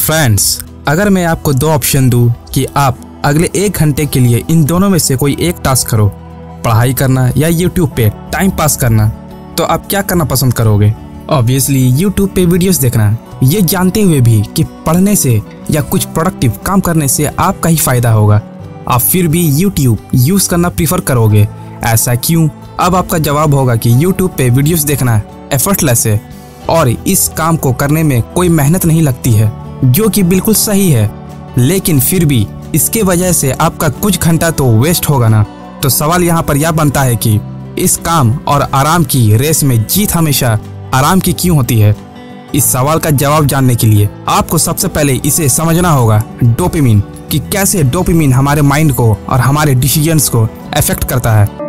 Friends, अगर मैं आपको दो ऑप्शन दूं कि आप अगले 1 घंटे के लिए इन दोनों में से कोई एक टास्क करो, पढ़ाई करना या यूट्यूब पे टाइम पास करना, तो आप क्या करना पसंद करोगे? ऑब्वियसली यूट्यूब पे वीडियोस देखना, ये जानते हुए भी कि पढ़ने से या कुछ प्रोडक्टिव काम करने से आपका ही फायदा होगा, आप फिर भी यूट्यूब यूज करना प्रीफर करोगे। ऐसा क्यों? अब आपका जवाब होगा कि यूट्यूब पे वीडियोस देखना एफर्टलेस है और इस काम को करने में कोई मेहनत नहीं लगती है, जो कि बिल्कुल सही है। लेकिन फिर भी इसके वजह से आपका कुछ घंटा तो वेस्ट होगा ना। तो सवाल यहाँ पर यह बनता है कि इस काम और आराम की रेस में जीत हमेशा आराम की क्यों होती है? इस सवाल का जवाब जानने के लिए आपको सबसे पहले इसे समझना होगा, डोपामिन, कि कैसे डोपामिन हमारे माइंड को और हमारे डिसीजंस को अफेक्ट करता है।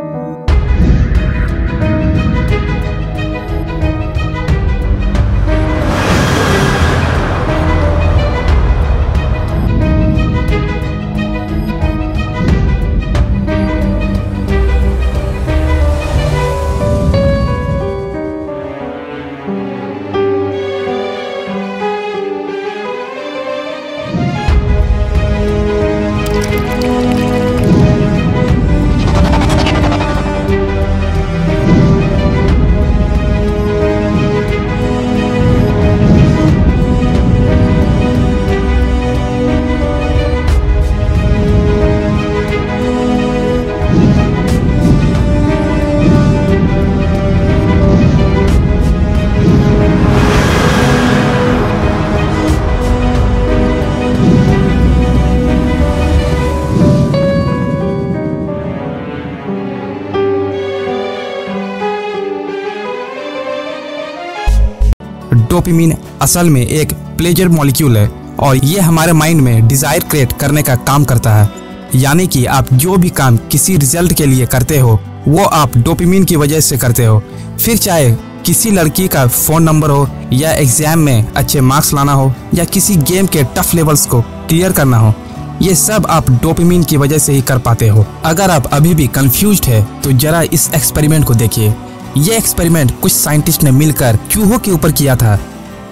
डोपामिन असल में एक प्लेजर मॉलिक्यूल है और ये हमारे माइंड में डिजायर क्रिएट करने का काम करता है। यानी कि आप जो भी काम किसी रिजल्ट के लिए करते हो वो आप डोपामिन की वजह से करते हो। फिर चाहे किसी लड़की का फोन नंबर हो या एग्जाम में अच्छे मार्क्स लाना हो या किसी गेम के टफ लेवल्स को क्लियर करना हो, ये सब आप डोपामिन की वजह से ही कर पाते हो। अगर आप अभी भी कंफ्यूज्ड है तो जरा इस एक्सपेरिमेंट को देखिए। ये एक्सपेरिमेंट कुछ साइंटिस्ट ने मिलकर चूहों के ऊपर किया था,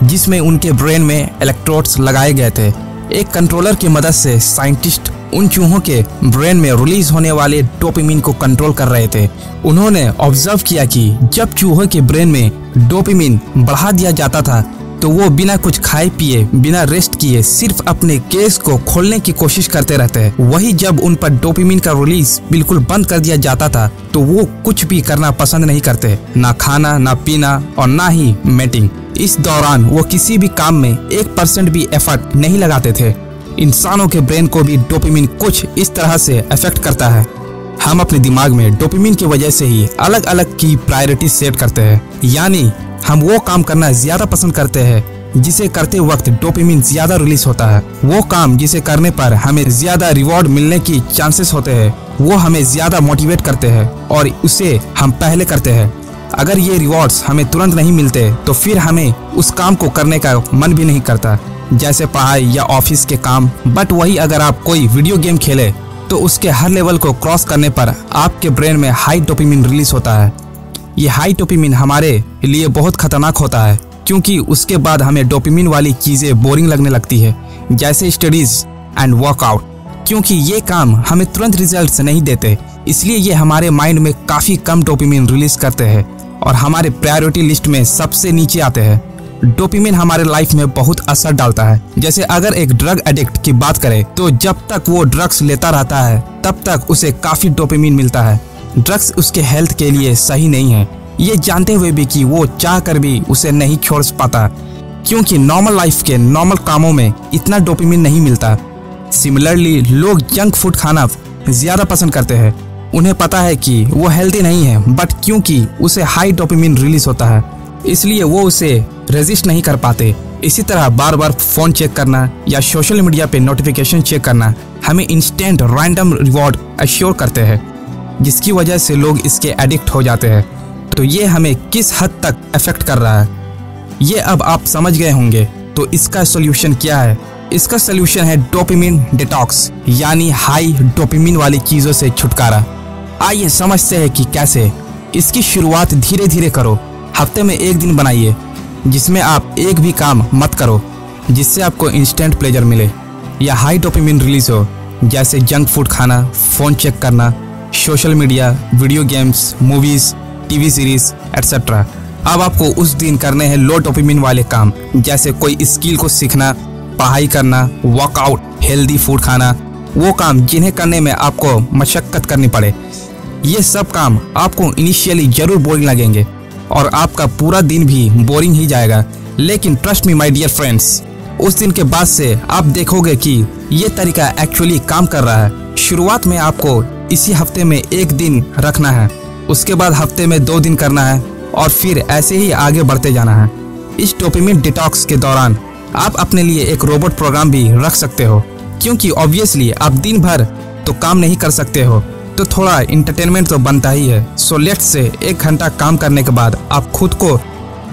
जिसमें उनके ब्रेन में इलेक्ट्रोड्स लगाए गए थे। एक कंट्रोलर की मदद से साइंटिस्ट उन चूहों के ब्रेन में रिलीज होने वाले डोपामिन को कंट्रोल कर रहे थे। उन्होंने ऑब्जर्व किया कि जब चूहों के ब्रेन में डोपामिन बढ़ा दिया जाता था तो वो बिना कुछ खाए पिए, बिना रेस्ट किए सिर्फ अपने केस को खोलने की कोशिश करते रहते हैं। वही जब उन पर डोपामिन का रिलीज बिल्कुल बंद कर दिया जाता था तो वो कुछ भी करना पसंद नहीं करते, ना खाना, ना पीना और ना ही मेटिंग। इस दौरान वो किसी भी काम में 1% भी एफर्ट नहीं लगाते थे। इंसानों के ब्रेन को भी डोपामिन कुछ इस तरह से अफेक्ट करता है। हम अपने दिमाग में डोपामिन की वजह से ही अलग अलग की प्रायोरिटी सेट करते हैं। यानी हम वो काम करना ज्यादा पसंद करते हैं जिसे करते वक्त डोपामिन ज्यादा रिलीज होता है। वो काम जिसे करने पर हमें ज्यादा रिवॉर्ड मिलने की चांसेस होते हैं, वो हमें ज्यादा मोटिवेट करते हैं और उसे हम पहले करते हैं। अगर ये रिवॉर्ड्स हमें तुरंत नहीं मिलते तो फिर हमें उस काम को करने का मन भी नहीं करता, जैसे पढ़ाई या ऑफिस के काम। बट वही अगर आप कोई वीडियो गेम खेले तो उसके हर लेवल को क्रॉस करने पर आपके ब्रेन में हाई डोपामिन रिलीज होता है। ये हाई डोपामिन हमारे लिए बहुत खतरनाक होता है, क्योंकि उसके बाद हमें डोपामिन वाली चीजें बोरिंग लगने लगती है, जैसे स्टडीज एंड वर्कआउट। क्योंकि ये काम हमें तुरंत रिजल्ट्स नहीं देते, इसलिए ये हमारे माइंड में काफी कम डोपामिन रिलीज करते हैं और हमारे प्रायोरिटी लिस्ट में सबसे नीचे आते हैं। डोपामिन हमारे लाइफ में बहुत असर डालता है। जैसे अगर एक ड्रग एडिक्ट की बात करें तो जब तक वो ड्रग्स लेता रहता है तब तक उसे काफी डोपामिन मिलता है। ड्रग्स उसके हेल्थ के लिए सही नहीं है, ये जानते हुए भी कि वो चाह कर भी उसे नहीं छोड़ पाता, क्योंकि नॉर्मल लाइफ के नॉर्मल कामों में इतना डोपामिन नहीं मिलता। सिमिलरली लोग जंक फूड खाना ज्यादा पसंद करते हैं। उन्हें पता है कि वो हेल्दी नहीं है, बट क्योंकि उसे हाई डोपामिन रिलीज होता है इसलिए वो उसे रेजिस्ट नहीं कर पाते। इसी तरह बार बार फोन चेक करना या सोशल मीडिया पे नोटिफिकेशन चेक करना हमें इंस्टेंट रैंडम रिवॉर्ड अश्योर करते हैं, जिसकी वजह से लोग इसके एडिक्ट हो जाते हैं। तो ये हमें किस हद तक अफेक्ट कर रहा है ये अब आप समझ गए होंगे। तो इसका सोल्यूशन क्या है? इसका सोल्यूशन है डोपामिन डिटॉक्स, यानी हाई डोपामिन वाली चीजों से छुटकारा। आइए समझते हैं कि कैसे। इसकी शुरुआत धीरे धीरे करो। हफ्ते में 1 दिन बनाइए जिसमें आप एक भी काम मत करो। जिससे आपको इंस्टेंट प्लेजर मिले, या हाई डोपामिन रिलीज हो जैसे जंक फूड खाना, फ़ोन चेक करना, social media, video games, movies, TV series etcetera. अब आपको उस दिन करने हैं लो डोपामिन वाले काम, जैसे कोई स्किल को सीखना, पढ़ाई करना, वर्कआउट, हेल्दी फूड खाना, वो काम जिन्हें करने में आपको मशक्कत करनी पड़े। ये सब काम आपको इनिशियली जरूर बोरिंग लगेंगे और आपका पूरा दिन भी बोरिंग ही जाएगा, लेकिन trust me my dear friends, उस दिन के बाद से आप देखोगे कि ये तरीका एक्चुअली काम कर रहा है। शुरुआत में आपको इसी हफ्ते में 1 दिन रखना है, उसके बाद हफ्ते में 2 दिन करना है और फिर ऐसे ही आगे बढ़ते जाना है। इस डोपामिन डिटॉक्स के दौरान आप अपने लिए एक रोबोट प्रोग्राम भी रख सकते हो, क्योंकि ऑब्वियसली आप दिन भर तो काम नहीं कर सकते हो, तो थोड़ा इंटरटेनमेंट तो बनता ही है। सो लेट्स से 1 घंटा काम करने के बाद आप खुद को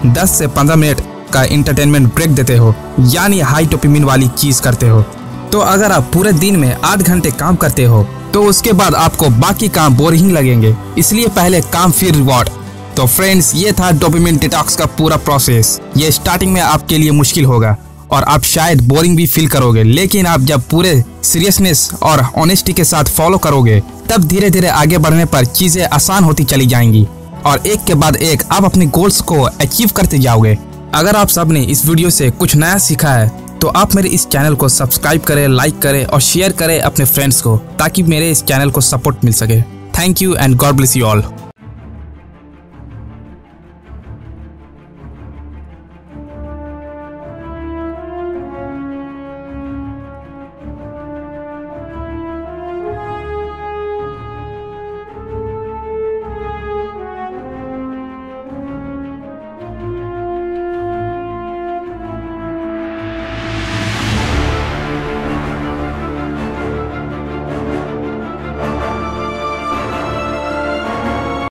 10 से 15 मिनट का इंटरटेनमेंट ब्रेक देते हो, यानी हाई डोपामिन वाली चीज करते हो। तो अगर आप पूरे दिन में 8 घंटे काम करते हो तो उसके बाद आपको बाकी काम बोरिंग लगेंगे, इसलिए पहले काम फिर रिवॉर्ड। तो फ्रेंड्स, ये था डोपामिन डिटॉक्स का पूरा प्रोसेस। ये स्टार्टिंग में आपके लिए मुश्किल होगा और आप शायद बोरिंग भी फील करोगे, लेकिन आप जब पूरे सीरियसनेस और ऑनेस्टी के साथ फॉलो करोगे तब धीरे धीरे आगे बढ़ने पर चीजें आसान होती चली जाएंगी और एक के बाद एक आप अपने गोल्स को अचीव करते जाओगे। अगर आप सबने इस वीडियो से कुछ नया सीखा है तो आप मेरे इस चैनल को सब्सक्राइब करें, लाइक करें और शेयर करें अपने फ्रेंड्स को, ताकि मेरे इस चैनल को सपोर्ट मिल सके। Thank you and God bless you all.